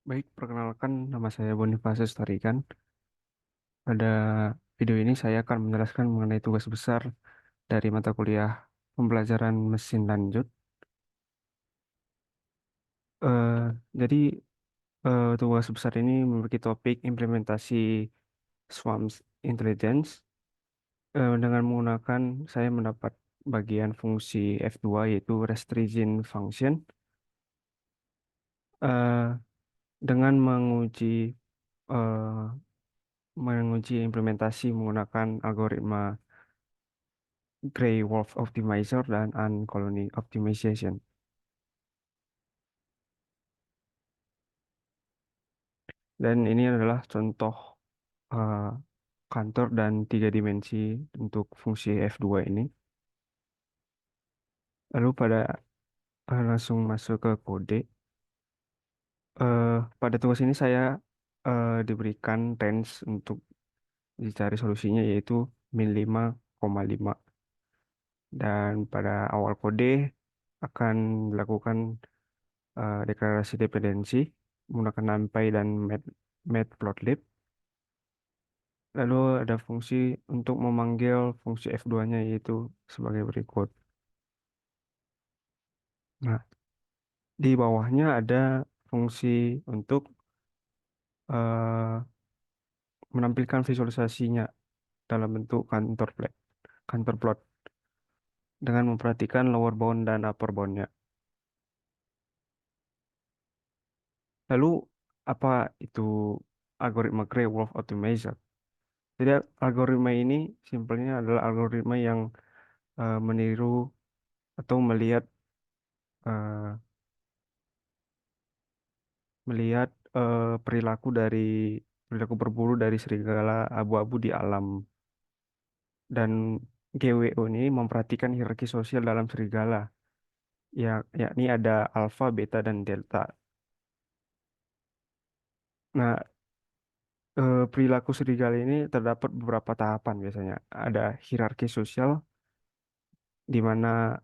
Baik, perkenalkan nama saya Bonifacius Tarigan. Pada video ini saya akan menjelaskan mengenai tugas besar dari mata kuliah pembelajaran mesin lanjut. Eh, jadi tugas besar ini memiliki topik implementasi Swarm Intelligence. Dengan menggunakan saya mendapat bagian fungsi F2 yaitu Restriction Function. Eh, dengan eh, menguji implementasi menggunakan algoritma Gray Wolf Optimizer dan Uncolony Optimization. Dan ini adalah contoh eh, kantor dan tiga dimensi untuk fungsi F2 ini. Lalu langsung masuk ke kode. Eh, pada tugas ini saya diberikan range untuk dicari solusinya yaitu min 5,5. Dan pada awal kode akan dilakukan deklarasi dependensi menggunakan NumPy dan Matplotlib. Lalu ada fungsi untuk memanggil fungsi F2-nya yaitu sebagai berikut. Nah, di bawahnya ada fungsi untuk eh, menampilkan visualisasinya dalam bentuk kantor plot dengan memperhatikan lower bound dan upper bound-nya. Lalu apa itu algoritma Gray-Wolf Optimizer? Jadi algoritma ini simpelnya adalah algoritma yang meniru atau eh, melihat perilaku berburu dari serigala abu-abu di alam. Dan GWO ini memperhatikan hierarki sosial dalam serigala, yakni ada alfa, beta, dan delta. Nah, perilaku serigala ini terdapat beberapa tahapan biasanya. Ada hierarki sosial, di mana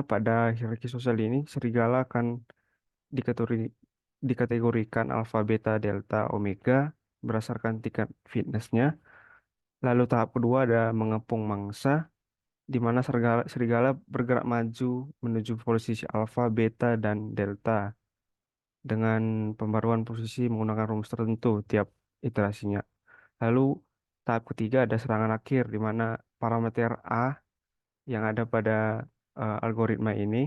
pada hierarki sosial ini serigala akan dikategori- dikategorikan alfa, beta, delta, omega berdasarkan tingkat fitnessnya. Lalu tahap kedua ada mengepung mangsa, di mana serigala bergerak maju menuju posisi alfa, beta, dan delta dengan pembaruan posisi menggunakan rumus tertentu tiap iterasinya. Lalu tahap ketiga ada serangan akhir, di mana parameter A yang ada pada algoritma ini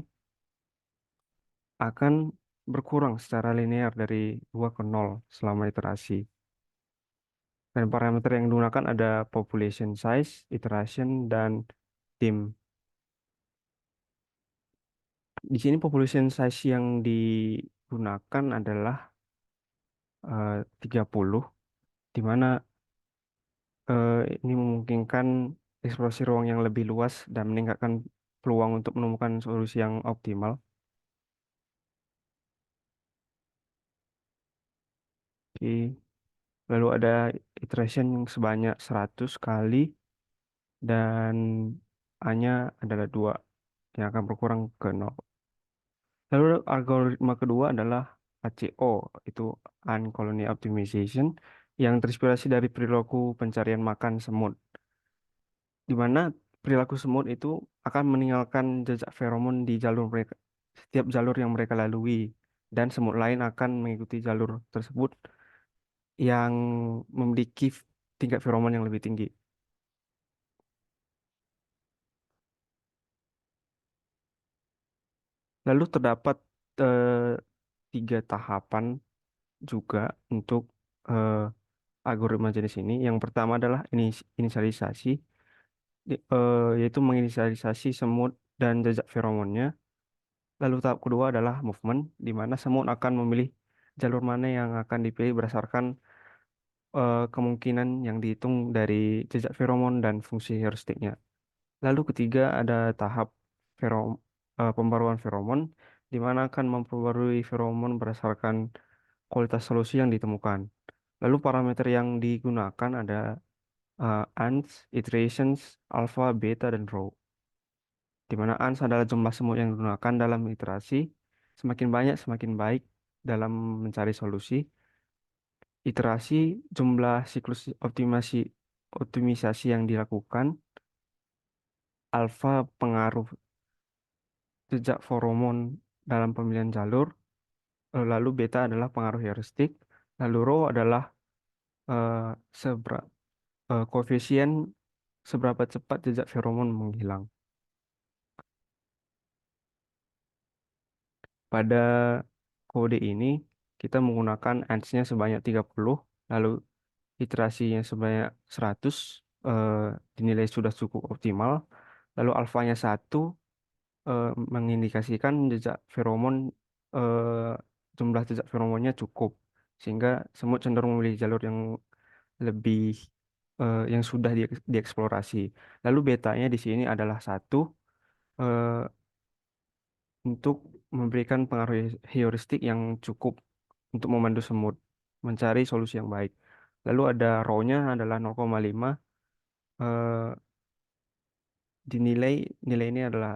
akan berkurang secara linear dari 2 ke 0 selama iterasi. Dan parameter yang digunakan ada population size, iteration, dan tim. Di sini population size yang digunakan adalah 30, di mana eh, ini memungkinkan eksplorasi ruang yang lebih luas dan meningkatkan peluang untuk menemukan solusi yang optimal. Oke. Lalu ada iteration yang sebanyak 100 kali dan A-nya adalah 2 yang akan berkurang ke 0. Lalu algoritma kedua adalah ACO, itu Uncolony Optimization, yang terinspirasi dari perilaku pencarian makan semut, di mana perilaku semut itu akan meninggalkan jejak feromon di jalur mereka, setiap jalur yang mereka lalui, dan semut lain akan mengikuti jalur tersebut yang memiliki tingkat feromon yang lebih tinggi. Lalu terdapat eh, 3 tahapan juga untuk eh, algoritma jenis ini. Yang pertama adalah inisialisasi, yaitu menginisialisasi semut dan jejak feromonnya. Lalu tahap kedua adalah movement, di mana semut akan memilih jalur mana yang akan dipilih berdasarkan kemungkinan yang dihitung dari jejak feromon dan fungsi heuristiknya. Lalu ketiga ada tahap ferom pembaruan feromon, di mana akan memperbarui feromon berdasarkan kualitas solusi yang ditemukan. Lalu parameter yang digunakan ada ants, iterations, alpha, beta, dan row. di mana ans adalah jumlah semut yang digunakan dalam iterasi. Semakin banyak, semakin baik dalam mencari solusi. Iterasi jumlah siklus optimisasi yang dilakukan, alfa pengaruh jejak feromon dalam pemilihan jalur, lalu beta adalah pengaruh heuristik, lalu rho adalah eh, sebera- koefisien seberapa cepat jejak feromon menghilang. Pada kode ini kita menggunakan ANS-nya sebanyak 30, lalu iterasinya sebanyak 100, eh, dinilai sudah cukup optimal, lalu alfanya 1, mengindikasikan jejak feromon, eh, jumlah jejak feromonnya cukup sehingga semut cenderung memilih jalur yang lebih yang sudah dieksplorasi. Lalu betanya di sini adalah 1, eh, untuk memberikan pengaruh heuristik yang cukup untuk memandu semut mencari solusi yang baik. Lalu ada rho-nya adalah 0,5, eh, dinilai nilai ini adalah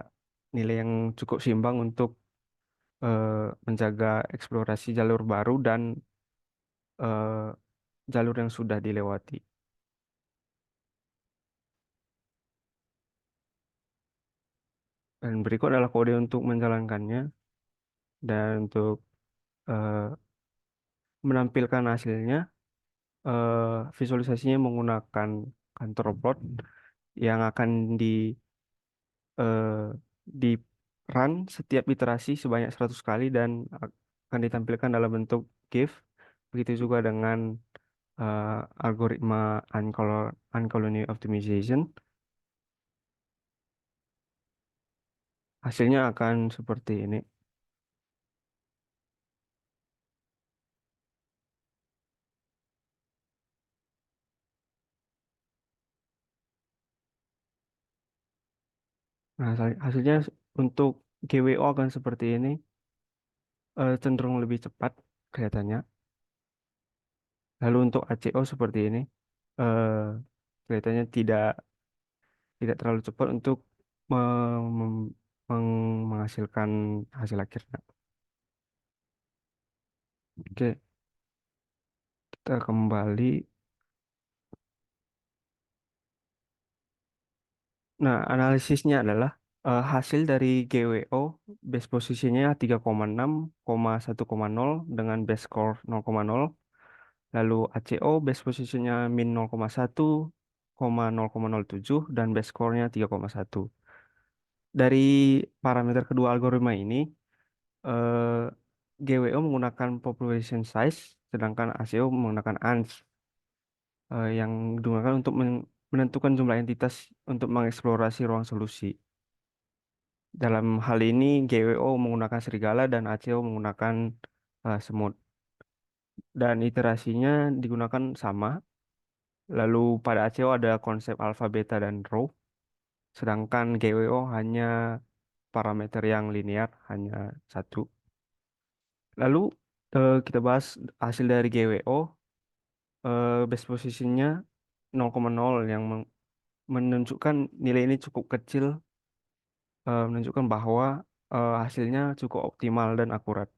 nilai yang cukup seimbang untuk eh, menjaga eksplorasi jalur baru dan eh, jalur yang sudah dilewati. Dan berikut adalah kode untuk menjalankannya dan untuk eh, menampilkan hasilnya. Visualisasinya menggunakan kantor plot yang akan eh, di run setiap iterasi sebanyak 100 kali dan akan ditampilkan dalam bentuk GIF. Begitu juga dengan eh, algoritma uncolony optimization. Hasilnya akan seperti ini. Nah, hasilnya untuk GWO akan seperti ini, cenderung lebih cepat kelihatannya. Lalu untuk ACO seperti ini, eh, kelihatannya tidak terlalu cepat untuk me- mem- menghasilkan hasil akhirnya. Oke, kita kembali. Nah, analisisnya adalah hasil dari GWO base posisinya 3,6,1,0 dengan base score 0,0. Lalu ACO base posisinya min 0,1,0,07 dan base score-nya 3,1. Dari parameter kedua algoritma ini, eh, GWO menggunakan population size, sedangkan ACO menggunakan ANS, yang digunakan untuk menentukan jumlah entitas untuk mengeksplorasi ruang solusi. Dalam hal ini, GWO menggunakan serigala dan ACO menggunakan semut. Dan iterasinya digunakan sama. Lalu pada ACO ada konsep alfa, beta, dan rho, sedangkan GWO hanya parameter yang linear, hanya satu. Lalu kita bahas hasil dari GWO. Base positionnya 0,0 yang menunjukkan nilai ini cukup kecil, menunjukkan bahwa hasilnya cukup optimal dan akurat.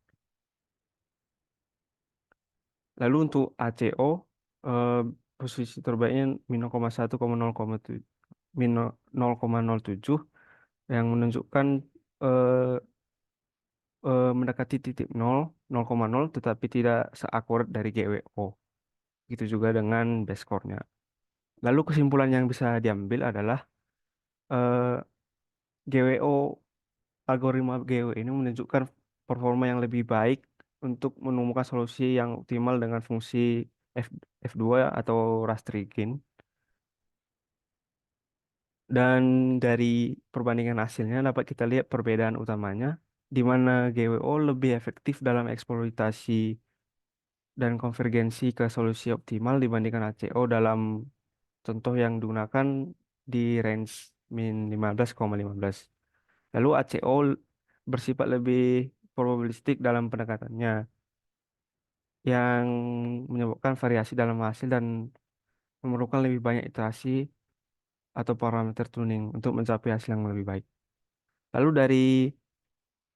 Lalu untuk ACO, eh, posisi terbaiknya min 0,1,0,7 min 0,07 yang menunjukkan eh, mendekati titik 0, 0,0 tetapi tidak seakurat dari GWO. Gitu juga dengan base score-nya. Lalu kesimpulan yang bisa diambil adalah eh, GWO algoritma GWO ini menunjukkan performa yang lebih baik untuk menemukan solusi yang optimal dengan fungsi F, F2 atau raster gain. Dan dari perbandingan hasilnya dapat kita lihat perbedaan utamanya di mana GWO lebih efektif dalam eksploitasi dan konvergensi ke solusi optimal dibandingkan ACO dalam contoh yang digunakan di range min 15,15. Lalu ACO bersifat lebih probabilistik dalam pendekatannya yang menyebabkan variasi dalam hasil dan memerlukan lebih banyak iterasi atau parameter tuning untuk mencapai hasil yang lebih baik. Lalu dari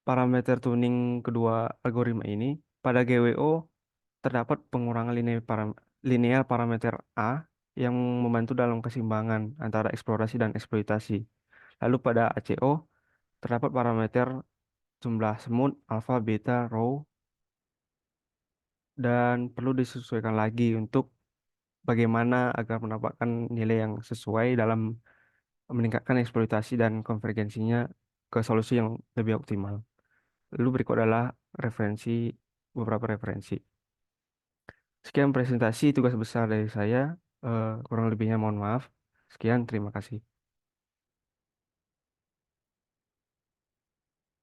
parameter tuning kedua algoritma ini, pada GWO terdapat pengurangan linear parameter A yang membantu dalam keseimbangan antara eksplorasi dan eksploitasi. Lalu pada ACO terdapat parameter jumlah semut, alfa, beta, rho, dan perlu disesuaikan lagi untuk bagaimana agar mendapatkan nilai yang sesuai dalam meningkatkan eksploitasi dan konvergensinya ke solusi yang lebih optimal. Lalu berikut adalah referensi, beberapa referensi. Sekian presentasi tugas besar dari saya. Kurang lebihnya mohon maaf. Sekian, terima kasih.